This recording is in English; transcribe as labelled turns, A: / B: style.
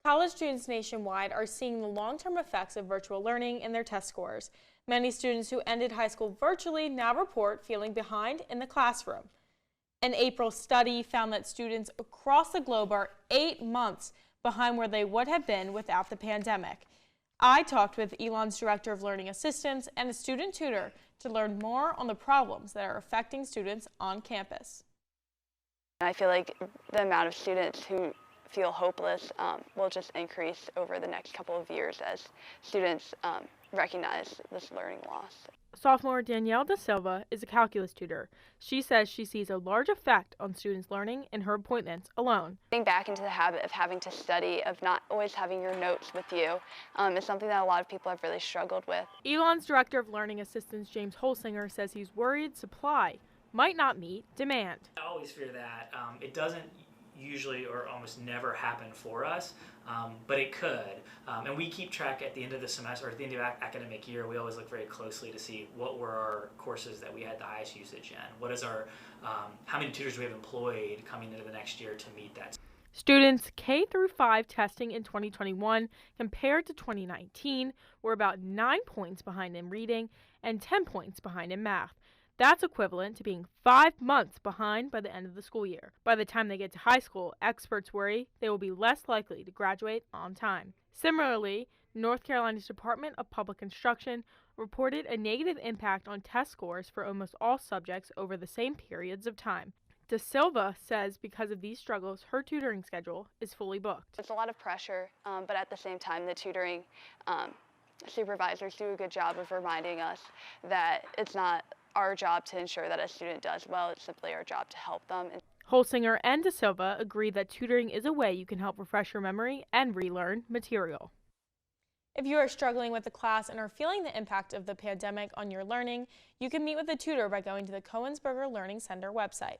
A: College students nationwide are seeing the long-term effects of virtual learning in their test scores. Many students who ended high school virtually now report feeling behind in the classroom. An April study found that students across the globe are 8 months behind where they would have been without the pandemic. I talked with Elon's Director of Learning Assistance and a student tutor to learn more on the problems that are affecting students on campus.
B: I feel like the amount of students who feel hopeless will just increase over the next couple of years as students recognize this learning loss.
C: Sophomore Danielle Da Silva is a calculus tutor. She says she sees a large effect on students' learning in her appointments alone.
B: Getting back into the habit of having to study, of not always having your notes with you, is something that a lot of people have really struggled with.
C: Elon's Director of Learning Assistance, James Holsinger, says he's worried supply might not meet demand.
D: I always fear that. It doesn't usually or almost never happen for us, but it could. And we keep track at the end of the semester, or at the end of academic year, we always look very closely to see what were our courses that we had the highest usage in. What is our, how many tutors do we have employed coming into the next year to meet that?
C: Students K through 5 testing in 2021 compared to 2019 were about 9 points behind in reading and 10 points behind in math. That's equivalent to being 5 months behind by the end of the school year. By the time they get to high school, experts worry they will be less likely to graduate on time. Similarly, North Carolina's Department of Public Instruction reported a negative impact on test scores for almost all subjects over the same periods of time. Da Silva says because of these struggles, her tutoring schedule is fully booked.
B: It's a lot of pressure, but at the same time, the tutoring supervisors do a good job of reminding us that it's not our job to ensure that a student does well. It's simply our job to help them.
C: Holsinger and Da Silva agree that tutoring is a way you can help refresh your memory and relearn material.
A: If you are struggling with the class and are feeling the impact of the pandemic on your learning, you can meet with a tutor by going to the Cohensberger Learning Center website.